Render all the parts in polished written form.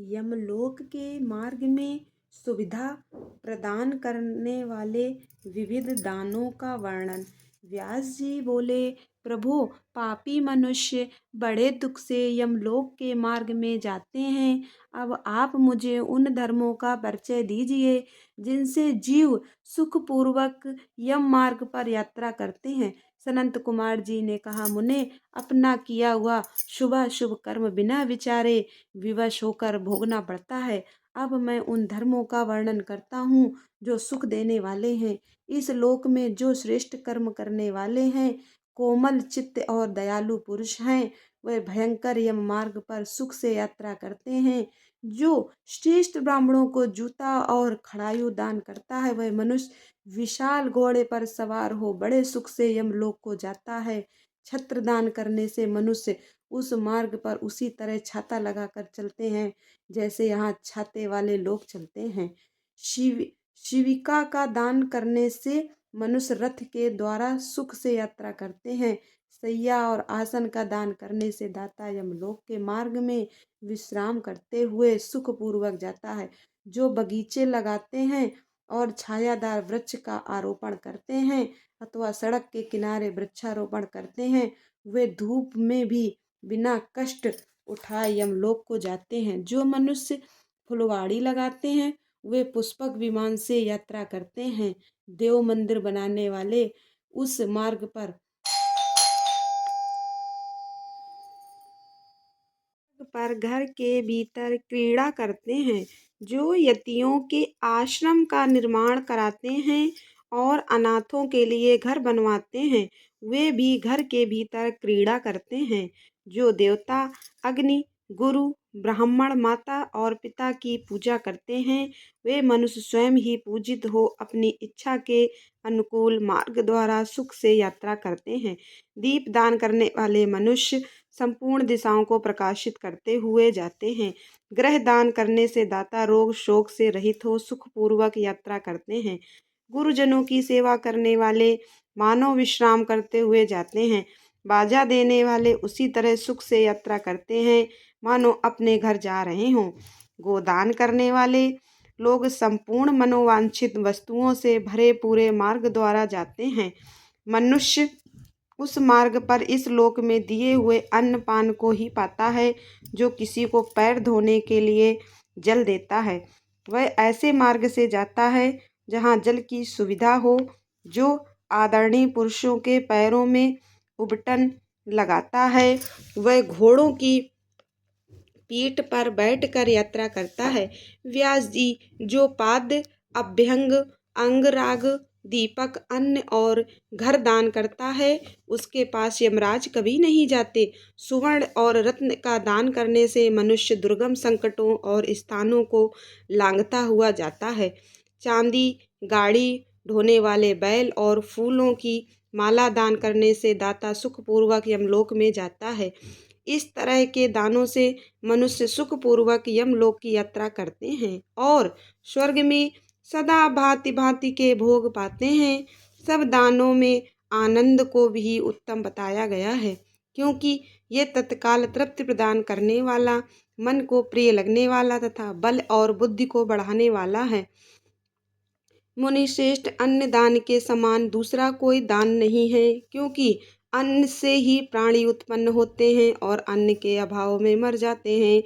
यमलोक के मार्ग में सुविधा प्रदान करने वाले विविध दानों का वर्णन। व्यास जी बोले, प्रभु, पापी मनुष्य बड़े दुख से यमलोक के मार्ग में जाते हैं। अब आप मुझे उन धर्मों का परिचय दीजिए जिनसे जीव सुखपूर्वक यम मार्ग पर यात्रा करते हैं। सनंत कुमार जी ने कहा, मुने, अपना किया हुआ शुभ शुभ कर्म बिना विचारे विवश होकर भोगना पड़ता है। अब मैं उन धर्मों का वर्णन करता हूँ जो सुख देने वाले हैं। इस लोक में जो श्रेष्ठ कर्म करने वाले हैं, कोमल चित्त और दयालु पुरुष हैं, वे भयंकर यम मार्ग पर सुख से यात्रा करते हैं। जो श्रेष्ठ ब्राह्मणों को जूता और खड़ायु दान करता है, वह मनुष्य विशाल घोड़े पर सवार हो बड़े सुख से यमलोक को जाता है। छत्र दान करने से मनुष्य उस मार्ग पर उसी तरह छाता लगाकर चलते हैं जैसे यहाँ छाते वाले लोग चलते हैं। शिविका का दान करने से मनुष्य रथ के द्वारा सुख से यात्रा करते हैं। सैया और आसन का दान करने से दाता यमलोक के मार्ग में विश्राम करते हुए सुखपूर्वक जाता है। जो बगीचे लगाते हैं और छायादार वृक्ष का आरोपण करते हैं अथवा सड़क के किनारे वृक्षारोपण करते हैं, वे धूप में भी बिना कष्ट उठाए यमलोक को जाते हैं। जो मनुष्य फुलवाड़ी लगाते हैं, वे पुष्पक विमान से यात्रा करते हैं। देव मंदिर बनाने वाले उस मार्ग पर घर के भीतर क्रीड़ा करते हैं। जो यतियों के आश्रम का निर्माण कराते हैं और अनाथों के लिए घर बनवाते हैं, वे भी घर के भीतर क्रीड़ा करते हैं। जो देवता, अग्नि, गुरु, ब्राह्मण, माता और पिता की पूजा करते हैं, वे मनुष्य स्वयं ही पूजित हो अपनी इच्छा के अनुकूल मार्ग द्वारा सुख से यात्रा करते हैं। दीप दान करने वाले मनुष्य संपूर्ण दिशाओं को प्रकाशित करते हुए जाते हैं। ग्रह दान करने से दाता रोग शोक से रहित हो सुखपूर्वक यात्रा करते हैं। गुरुजनों की सेवा करने वाले मानव विश्राम करते हुए जाते हैं। बाजा देने वाले उसी तरह सुख से यात्रा करते हैं मानो अपने घर जा रहे हों। गोदान करने वाले लोग संपूर्ण मनोवांछित वस्तुओं से भरे पूरे मार्ग द्वारा जाते हैं। मनुष्य उस मार्ग पर इस लोक में दिए हुए अन्न पान को ही पाता है। जो किसी को पैर धोने के लिए जल देता है, वह ऐसे मार्ग से जाता है जहाँ जल की सुविधा हो। जो आदरणीय पुरुषों के पैरों में उबटन लगाता है, वह घोड़ों की पीठ पर बैठकर यात्रा करता है। व्यास जी, जो पाद्य, अभ्यंग, अंगराग, दीपक, अन्न और घर दान करता है, उसके पास यमराज कभी नहीं जाते। सुवर्ण और रत्न का दान करने से मनुष्य दुर्गम संकटों और स्थानों को लांघता हुआ जाता है। चांदी, गाड़ी ढोने वाले बैल और फूलों की माला दान करने से दाता सुखपूर्वक यमलोक में जाता है। इस तरह के दानों से मनुष्य सुखपूर्वक यमलोक की यात्रा करते हैं और स्वर्ग में सदा भांति भांति के भोग पाते हैं। सब दानों में आनंद को भी उत्तम बताया गया है, क्योंकि ये तत्काल तृप्ति प्रदान करने वाला, मन को प्रिय लगने वाला तथा बल और बुद्धि को बढ़ाने वाला है। मुनि श्रेष्ठ, अन्न दान के समान दूसरा कोई दान नहीं है, क्योंकि अन्न से ही प्राणी उत्पन्न होते हैं और अन्न के अभाव में मर जाते हैं।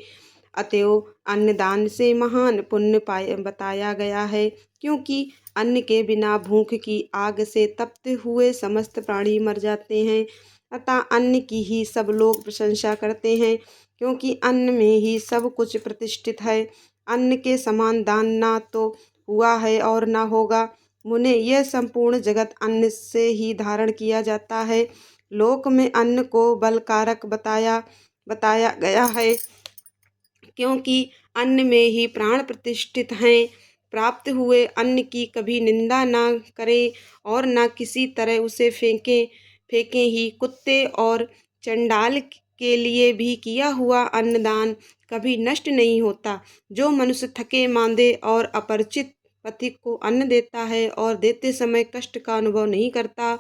अतएव अन्नदान से महान पुण्य बताया गया है, क्योंकि अन्न के बिना भूख की आग से तप्त हुए समस्त प्राणी मर जाते हैं। अतः अन्न की ही सब लोग प्रशंसा करते हैं, क्योंकि अन्न में ही सब कुछ प्रतिष्ठित है। अन्न के समान दान ना तो हुआ है और ना होगा। मुने, यह संपूर्ण जगत अन्न से ही धारण किया जाता है। लोक में अन्न को बलकारक बताया गया है, क्योंकि अन्न में ही प्राण प्रतिष्ठित हैं। प्राप्त हुए अन्न की कभी निंदा ना करें और ना किसी तरह उसे फेंकें ही। कुत्ते और चंडाल के लिए भी किया हुआ अन्नदान कभी नष्ट नहीं होता। जो मनुष्य थके मांदे और अपरिचित पथिक को अन्न देता है और देते समय कष्ट का अनुभव नहीं करता,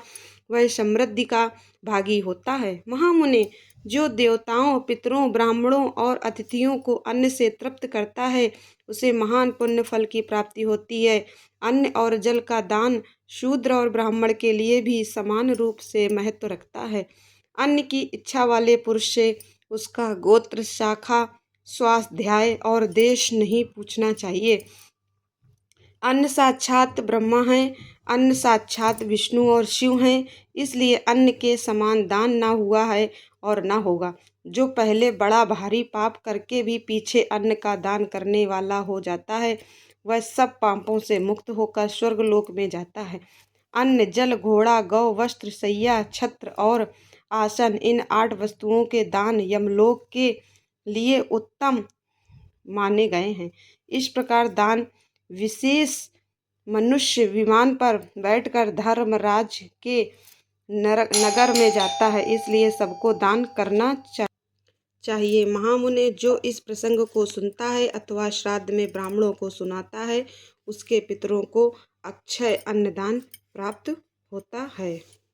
वह समृद्धि का भागी होता है। महामुने, जो देवताओं, पितरों, ब्राह्मणों और अतिथियों को अन्न से तृप्त करता है, उसे महान पुण्य फल की प्राप्ति होती है। अन्न और जल का दान शूद्र और ब्राह्मण के लिए भी समान रूप से महत्व रखता है। अन्न की इच्छा वाले पुरुष से उसका गोत्र, शाखा, स्वाध्याय और देश नहीं पूछना चाहिए। अन्न साक्षात ब्रह्मा है, अन्न साक्षात विष्णु और शिव हैं, इसलिए अन्न के समान दान ना हुआ है और ना होगा। जो पहले बड़ा भारी पाप करके भी पीछे अन्न का दान करने वाला हो जाता है, वह सब पापों से मुक्त होकर स्वर्गलोक में जाता है। अन्न, जल, घोड़ा, गौ, वस्त्र, शैया, छत्र और आसन, इन 8 वस्तुओं के दान यमलोक के लिए उत्तम माने गए हैं। इस प्रकार दान विशेष मनुष्य विमान पर बैठकर धर्मराज के नगर में जाता है, इसलिए सबको दान करना चाहिए। महामुने, जो इस प्रसंग को सुनता है अथवा श्राद्ध में ब्राह्मणों को सुनाता है, उसके पितरों को अक्षय अन्नदान प्राप्त होता है।